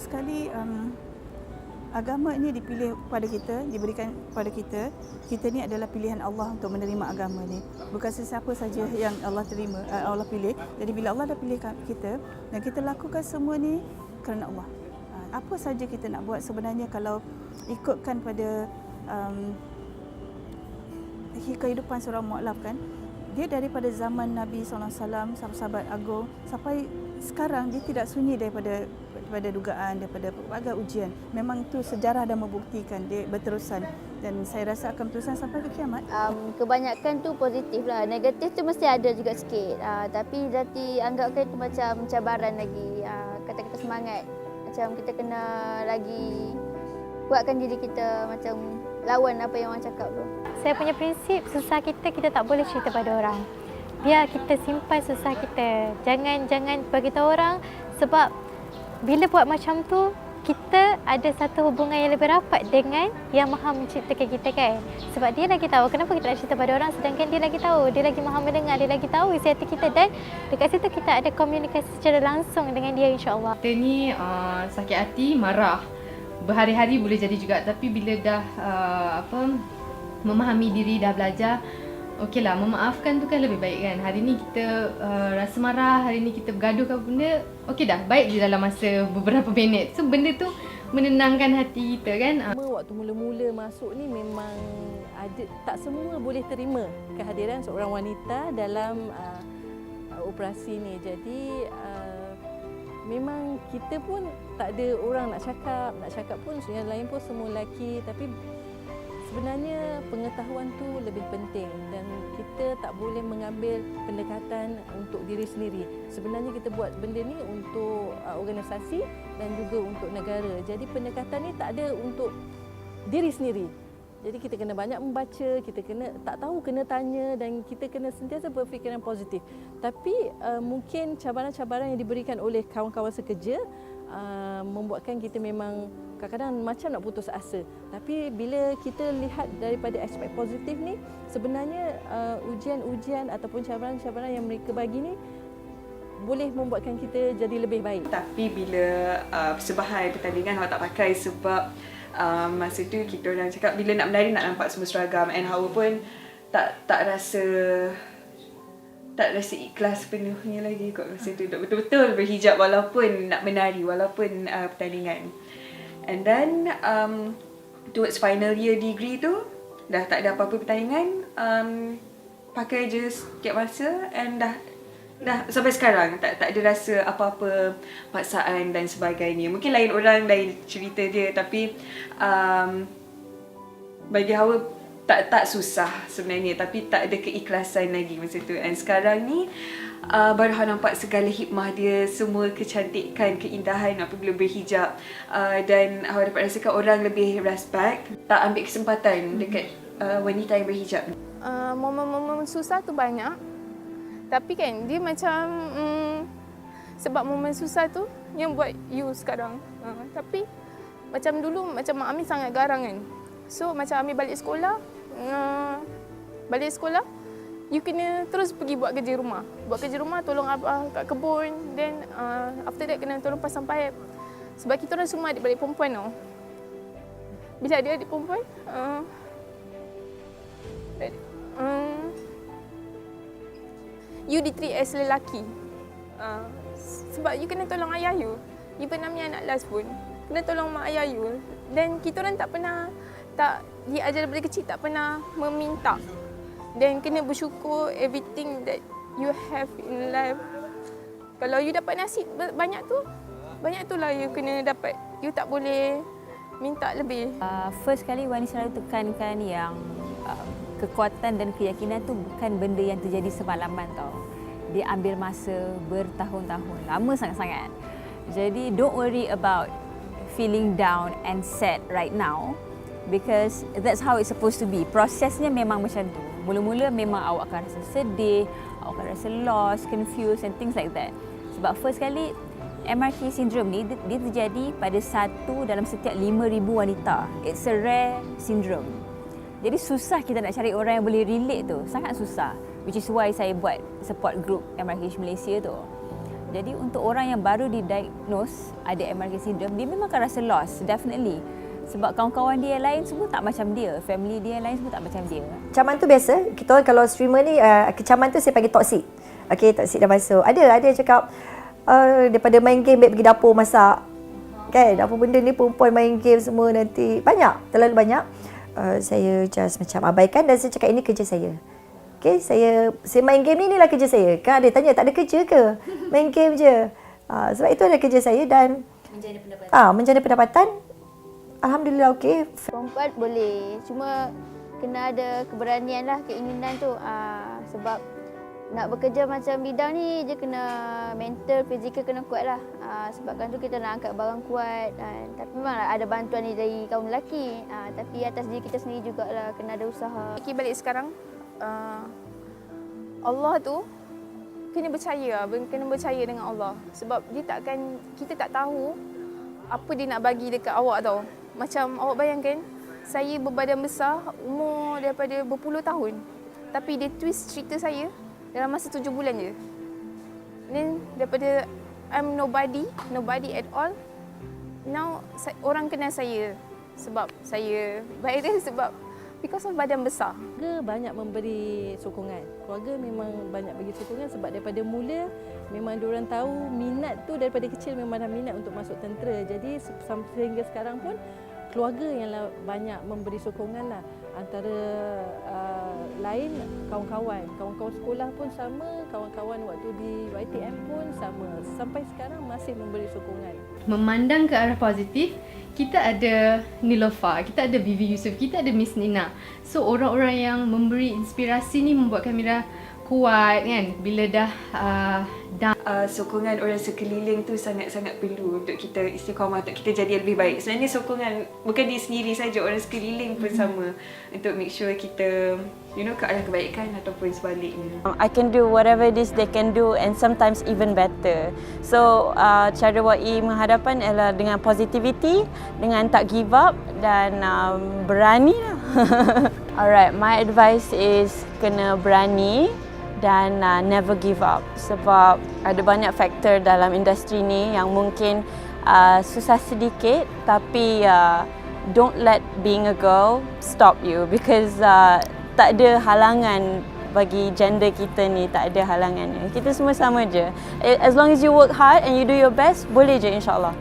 sekali agama ini dipilih pada kita, diberikan pada kita. Kita ni adalah pilihan Allah untuk menerima agama ni. Bukan sesiapa saja yang Allah terima, Allah pilih. Jadi bila Allah dah pilih kita dan kita lakukan semua ni kerana Allah. Apa saja kita nak buat sebenarnya kalau ikutkan pada kehidupan seorang mualaf kan, dia daripada zaman Nabi SAW, sahabat-sahabat agung sampai sekarang dia tidak sunyi daripada dugaan, daripada pelbagai ujian. Memang tu sejarah dah membuktikan dia berterusan dan saya rasa akan berterusan sampai ke kiamat. Kebanyakan tu positif lah, negatif tu mesti ada juga sikit. Tapi Zati anggapkan itu macam cabaran lagi, kata-kata semangat. Macam kita kena lagi kuatkan diri kita, macam lawan apa yang orang cakap tu. Saya punya prinsip, susah kita tak boleh cerita pada orang. Biar kita simpan susah kita. Jangan beritahu orang, sebab bila buat macam tu, kita ada satu hubungan yang lebih rapat dengan yang maha menciptakan kita kan. Sebab dia lagi tahu kenapa kita nak cerita pada orang, sedangkan dia lagi tahu, dia lagi maha mendengar, dia lagi tahu isi hati kita, dan dekat situ kita ada komunikasi secara langsung dengan dia, insya-Allah. Kita ni sakit hati, marah, berhari-hari boleh jadi juga, tapi bila dah memahami diri, dah belajar, okeylah, memaafkan tu kan lebih baik kan. Hari ni kita rasa marah, hari ni kita bergaduh ke apa benda, okey dah, baik je dalam masa beberapa minit. So benda tu menenangkan hati kita kan. Waktu mula-mula masuk ni memang ada, tak semua boleh terima kehadiran seorang wanita dalam operasi ni. Jadi memang kita pun tak ada orang nak cakap pun yang lain pun semua lelaki, tapi sebenarnya pengetahuan tu lebih penting dan kita tak boleh mengambil pendekatan untuk diri sendiri. Sebenarnya kita buat benda ni untuk organisasi dan juga untuk negara. Jadi pendekatan ni tak ada untuk diri sendiri. Jadi kita kena banyak membaca, kita kena tak tahu kena tanya dan kita kena sentiasa berfikiran positif. Tapi mungkin cabaran-cabaran yang diberikan oleh kawan-kawan sekerja membuatkan kita memang kadang-kadang macam nak putus asa. Tapi bila kita lihat daripada aspek positif ni, sebenarnya ujian-ujian ataupun cabaran-cabaran yang mereka bagi ni boleh membuatkan kita jadi lebih baik. Tapi bila persembahan pertandingan awak tak pakai sebab masa tu kita orang cakap bila nak menari nak nampak semua seragam, and Hawa pun tak rasa ikhlas penuhnya lagi kot masa tu. Betul-betul berhijab walaupun nak menari, walaupun pertandingan. And then towards final year degree tu dah tak ada apa-apa pertandingan, pakai je setiap masa, and dah sampai sekarang tak ada rasa apa-apa paksaan dan sebagainya. Mungkin lain orang lain cerita dia, tapi bagi Hawa tak susah sebenarnya, tapi tak ada keikhlasan lagi masa tu. And sekarang ni baru Hawa nampak segala hikmah dia, semua kecantikan, keindahan apabila berhijab, dan Hawa dapat rasakan orang lebih respect, tak ambil kesempatan dekat wanita yang berhijab. Momen-momen susah tu banyak, tapi kan dia macam sebab momen susah tu yang buat you sekarang. Tapi macam dulu macam Mak Ami sangat garang kan. So macam Ami balik sekolah, you kena terus pergi buat kerja rumah. Buat kerja rumah, tolong abah kat kebun. Then after that kena tolong pasang paip. Sebab kita orang semua adik-beradik perempuan tau. Bila ada adik perempuan, you ditreat as lelaki. Sebab you kena tolong ayah you. Even Ami anak last pun, kena tolong mak ayah you. Dan kita orang tak diajar daripada kecil, tak pernah meminta. Dan kena bersyukur everything that you have in life. Kalau you dapat nasib banyak tu lah you kena dapat. You tak boleh minta lebih. First kali Wani selalu tekankan yang kekuatan dan keyakinan tu bukan benda yang terjadi semalaman tau. Dia ambil masa bertahun-tahun, lama sangat-sangat. Jadi don't worry about feeling down and sad right now, because that's how it's supposed to be. Prosesnya memang macam tu. Mula-mula memang awak akan rasa sedih, awak akan rasa lost, confused and things like that. Sebab first kali MRK syndrome ni dia terjadi pada satu dalam setiap 5,000 wanita. It's a rare syndrome. Jadi susah kita nak cari orang yang boleh relate tu. Sangat susah. Which is why saya buat support group MRK Malaysia tu. Jadi untuk orang yang baru didiagnose ada MRK syndrome, dia memang akan rasa lost, definitely. Sebab kawan-kawan dia yang lain semua tak macam dia, family dia yang lain semua tak macam dia. Kecaman tu biasa. Kita orang kalau streamer ni, kecaman tu saya panggil toxic. Okay, toxic dah masuk. Ada yang cakap, daripada main game, baik pergi dapur masak. Kan, apa benda ni perempuan main game semua nanti. Banyak, terlalu banyak. Saya just macam abaikan dan saya cakap ini kerja saya. Okay, saya main game ni, inilah kerja saya. Kan ada tanya, tak ada kerja ke? Main game je. Sebab itu adalah kerja saya dan menjana pendapatan. Alhamdulillah okey. Perempuan boleh, cuma kena ada keberanian lah, keinginan tu. Sebab nak bekerja macam bidang ni je kena mental, fizikal kena kuat lah. Sebabkan tu kita nak angkat barang kuat. Tapi memanglah ada bantuan ni dari kaum lelaki. Tapi atas diri kita sendiri jugalah kena ada usaha. Fikir balik sekarang, Allah tu kena percaya dengan Allah. Sebab dia kita tak tahu apa dia nak bagi dekat awak tau. Macam awak bayangkan, saya berbadan besar, umur daripada berpuluh tahun. Tapi dia twist cerita saya dalam masa 7 bulan je. Then daripada I'm nobody at all, now orang kenal saya sebab saya baik dia sebab because of badan besar. Keluarga banyak memberi sokongan. Keluarga memang banyak bagi sokongan sebab daripada mula memang diorang tahu minat tu daripada kecil memang dah minat untuk masuk tentera. Jadi sehingga sekarang pun keluarga yang banyak memberi sokongan lah. Antara lain kawan-kawan sekolah pun sama, kawan-kawan waktu di YTM pun sama. Sampai sekarang masih memberi sokongan. Memandang ke arah positif, kita ada Nilofa, kita ada Vivi Yusof, kita ada Miss Nina. So orang-orang yang memberi inspirasi ni membuatkan Mira kuat kan bila dah sokongan orang sekeliling tu sangat-sangat perlu untuk kita istiqamah, untuk kita jadi lebih baik. Sebenarnya sokongan bukan diri sendiri saja, orang sekeliling pun sama untuk make sure kita ke arah kebaikan ataupun sebaliknya. I can do whatever it is they can do and sometimes even better. So cara YE menghadapan ialah dengan positivity, dengan tak give up dan berani lah. Alright, my advice is kena berani dan never give up sebab ada banyak faktor dalam industri ni yang mungkin susah sedikit tapi don't let being a girl stop you because tak ada halangan bagi gender kita ni, tak ada halangannya. Kita semua sama je. As long as you work hard and you do your best, boleh je insyaAllah.